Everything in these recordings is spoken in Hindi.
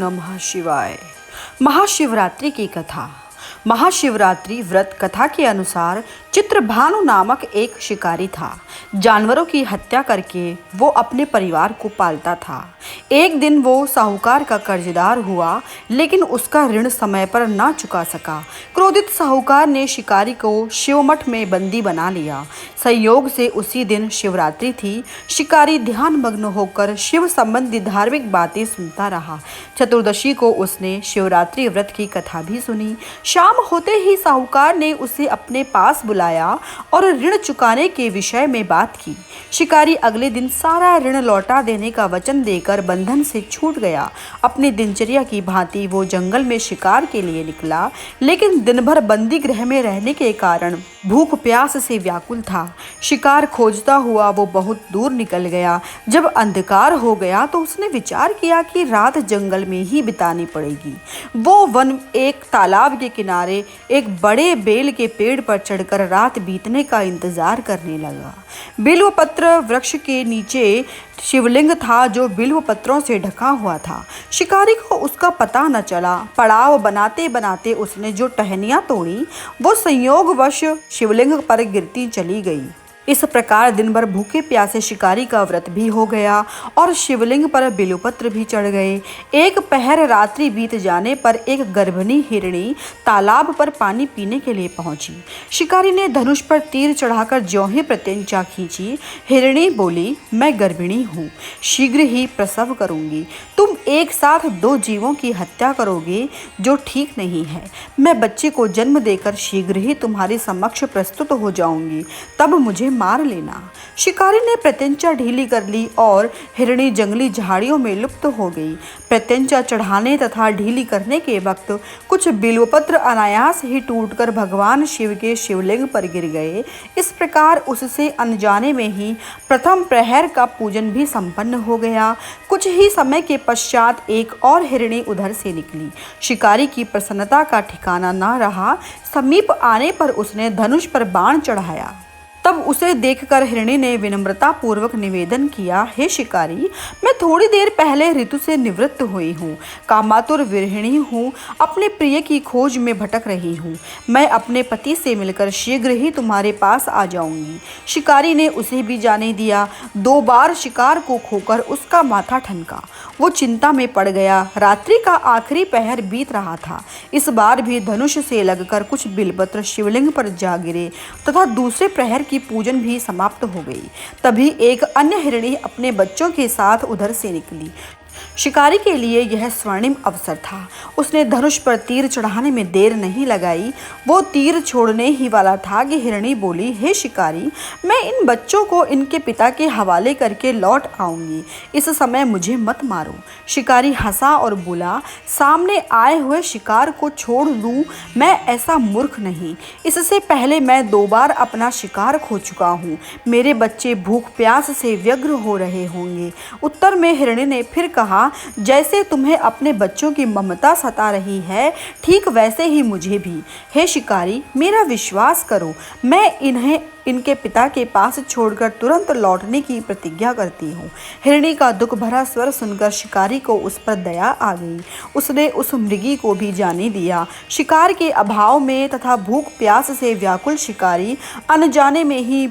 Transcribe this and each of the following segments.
नमः शिवाय। महाशिवरात्रि की कथा। महाशिवरात्रि व्रत कथा के अनुसार चित्रभानु नामक एक शिकारी था। जानवरों की हत्या करके वो अपने परिवार को पालता था। एक दिन वो साहूकार का कर्जदार हुआ, लेकिन उसका ऋण समय पर ना चुका सका। क्रोधित साहूकार ने शिकारी को शिवमठ में बंदी बना लिया। संयोग से उसी दिन शिवरात्रि थी। शिकारी ध्यानमग्न होकर शिव संबंधी धार्मिक बातें सुनता रहा। चतुर्दशी को उसने शिवरात्रि व्रत की कथा भी सुनी। शाम होते ही साहूकार ने उसे अपने पास बुलाया और ऋण चुकाने के विषय में बात की। शिकारी अगले दिन सारा ऋण लौटा देने का वचन देकर बंधन से छूट गया। अपनी दिनचर्या की भांति वो जंगल में शिकार के लिए निकला, लेकिन दिन भर बंदी गृह में रहने के कारण भूख प्यास से व्याकुल था। शिकार खोजता हुआ वो बहुत दूर निकल गया। जब अंधकार हो गया तो उसने विचार किया कि रात जंगल में ही बितानी पड़ेगी। वो वन एक तालाब के किनारे एक बड़े बेल के पेड़ पर चढ़कर रात बीतने का इंतजार करने लगा। बिल्वपत्र वृक्ष के नीचे शिवलिंग था, जो बिल्व पत्रों से ढका हुआ था। शिकारी को उसका पता न चला। पड़ाव बनाते बनाते उसने जो टहनियां तोड़ी, वो संयोगवश शिवलिंग पर गिरती चली गई। इस प्रकार दिन भर भूखे प्यासे शिकारी का व्रत भी हो गया और शिवलिंग पर बिल्वपत्र भी चढ़ गए। एक पहर रात्रि बीत जाने पर एक गर्भिणी हिरणी तालाब पर पानी पीने के लिए पहुंची। शिकारी ने धनुष पर तीर चढ़ाकर ज्यों ही प्रत्यंचा खींची। हिरणी बोली, मैं गर्भिणी हूँ, शीघ्र ही प्रसव करूंगी। तुम एक साथ दो जीवों की हत्या करोगे, जो ठीक नहीं है। मैं बच्चे को जन्म देकर शीघ्र ही तुम्हारे समक्ष प्रस्तुत हो जाऊंगी, तब मुझे मार लेना। शिकारी ने प्रत्यंचा ढीली कर ली और हिरणी जंगली झाड़ियों में लुप्त हो गई। प्रत्यंचा चढ़ाने तथा ढीली करने के वक्त कुछ बिल्वपत्र अनायास ही टूटकर भगवान शिव के शिवलिंग पर गिर गए। इस प्रकार उससे अनजाने में ही प्रथम प्रहर का पूजन भी संपन्न हो गया। कुछ ही समय के पश्चात एक और हिरणी उधर से निकली। शिकारी की प्रसन्नता का ठिकाना न रहा। समीप आने पर उसने धनुष पर बाण चढ़ाया। तब उसे देखकर हिरणी ने विनम्रता पूर्वक निवेदन किया, हे शिकारी, मैं थोड़ी देर पहले ऋतु से निवृत्त हुई हूँ। कामातुर विरहिणी हूँ, अपने प्रिय की खोज में भटक रही हूँ। मैं अपने पति से मिलकर शीघ्र ही तुम्हारे पास आ जाऊंगी। शिकारी ने उसे भी जाने दिया। 2 बार शिकार को खोकर उसका माथा ठनका। वो चिंता में पड़ गया। रात्रि का आखिरी पहर बीत रहा था। इस बार भी धनुष से लगकर कुछ बिल्वपत्र शिवलिंग पर जा गिरे तथा दूसरे प्रहर की पूजन भी समाप्त हो गई। तभी एक अन्य हिरणी अपने बच्चों के साथ उधर से निकली। शिकारी के लिए यह स्वर्णिम अवसर था। उसने धनुष पर तीर चढ़ाने में देर नहीं लगाई। वो तीर छोड़ने ही वाला था कि हिरणी बोली, हे शिकारी, मैं इन बच्चों को इनके पिता के हवाले करके लौट आऊंगी। इस समय मुझे मत मारो। शिकारी हंसा और बोला, सामने आए हुए शिकार को छोड़ दूं, मैं ऐसा मूर्ख नहीं। इससे पहले मैं 2 बार अपना शिकार खो चुका हूँ। मेरे बच्चे भूख प्यास से व्यग्र हो रहे होंगे। उत्तर में हिरणी ने फिर कहा, जैसे तुम्हें अपने बच्चों की ममता सता रही है, ठीक वैसे ही मुझे भी। हे शिकारी, मेरा विश्वास करो, मैं इन्हें इनके पिता के पास छोड़कर तुरंत लौटने की प्रतिज्ञा करती हूँ। हिरणी का दुख भरा स्वर सुनकर शिकारी को उस पर दया आ गई। उसने उस मृगी को भी जाने दिया। शिकार के अभाव में तथा भूख प्यास से व्याकुल शिकारी अनजाने में ही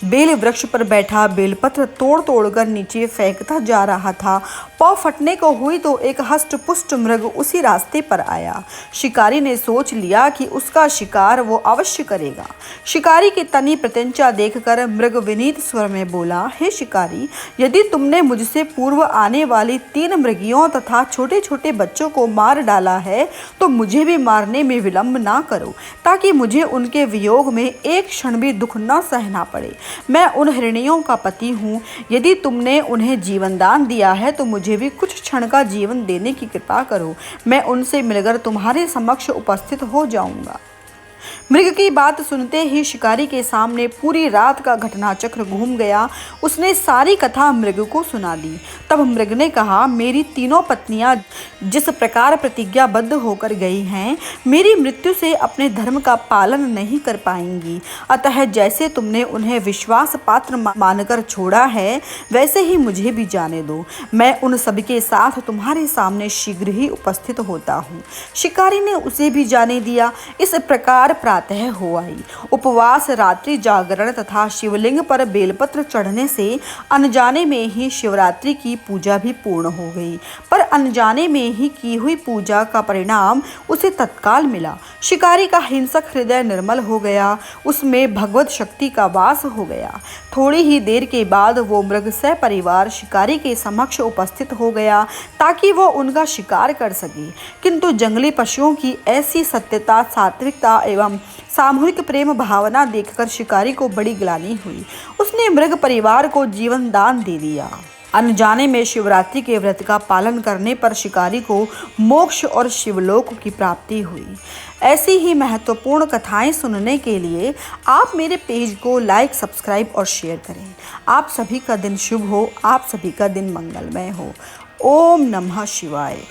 बेल वृक्ष पर बैठा बेलपत्र तोड़ तोड़कर नीचे फेंकता जा रहा था। पाँव फटने को हुई तो एक हष्ट पुष्ट मृग उसी रास्ते पर आया। शिकारी ने सोच लिया कि उसका शिकार वो अवश्य करेगा। शिकारी की तनी प्रत्यंचा देखकर मृग विनीत स्वर में बोला, हे शिकारी, यदि तुमने मुझसे पूर्व आने वाली 3 मृगियों तथा छोटे छोटे बच्चों को मार डाला है, तो मुझे भी मारने में विलंब ना करो, ताकि मुझे उनके वियोग में एक क्षण भी दुख न सहना पड़े। मैं उन हिरणियों का पति हूँ। यदि तुमने उन्हें जीवन दान दिया है तो मुझे भी कुछ क्षण का जीवन देने की कृपा करो। मैं उनसे मिलकर तुम्हारे समक्ष उपस्थित हो जाऊंगा। मृग की बात सुनते ही शिकारी के सामने पूरी रात का घटनाचक्र घूम गया। उसने सारी कथा मृग को सुना दी। तब मृग ने कहा, मेरी तीनों पत्नियां जिस प्रकार प्रतिज्ञाबद्ध होकर गई हैं, मेरी मृत्यु से अपने धर्म का पालन नहीं कर पाएंगी। अतः जैसे तुमने उन्हें विश्वास पात्र मानकर छोड़ा है, वैसे ही मुझे भी जाने दो। मैं उन सबके साथ तुम्हारे सामने शीघ्र ही उपस्थित होता हूँ। शिकारी ने उसे भी जाने दिया। इस प्रकार प्रातः हो आई। उपवास, रात्रि जागरण तथा शिवलिंग पर बेलपत्र चढ़ने से अनजाने में ही शिवरात्रि की पूजा भी पूर्ण हो गई। पर अनजाने में ही की हुई पूजा का परिणाम उसे तत्काल मिला। शिकारी का हिंसक हृदय निर्मल हो गया, उसमें भगवत शक्ति का वास हो गया। थोड़ी ही देर के बाद वो मृग सपरिवार शिकारी के समक्ष उपस्थित हो गया ताकि वो उनका शिकार कर सके। किंतु जंगली पशुओं की ऐसी सत्यता, सात्विकता एवं सामूहिक प्रेम भावना देखकर शिकारी को बड़ी ग्लानि हुई। उसने मृग परिवार को जीवन दान दे दिया। अनजाने में शिवरात्रि के व्रत का पालन करने पर शिकारी को मोक्ष और शिवलोक की प्राप्ति हुई। ऐसी ही महत्वपूर्ण कथाएं सुनने के लिए आप मेरे पेज को लाइक, सब्सक्राइब और शेयर करें। आप सभी का दिन शुभ हो, आप सभी का दिन मंगलमय हो। ओम नमः शिवाय।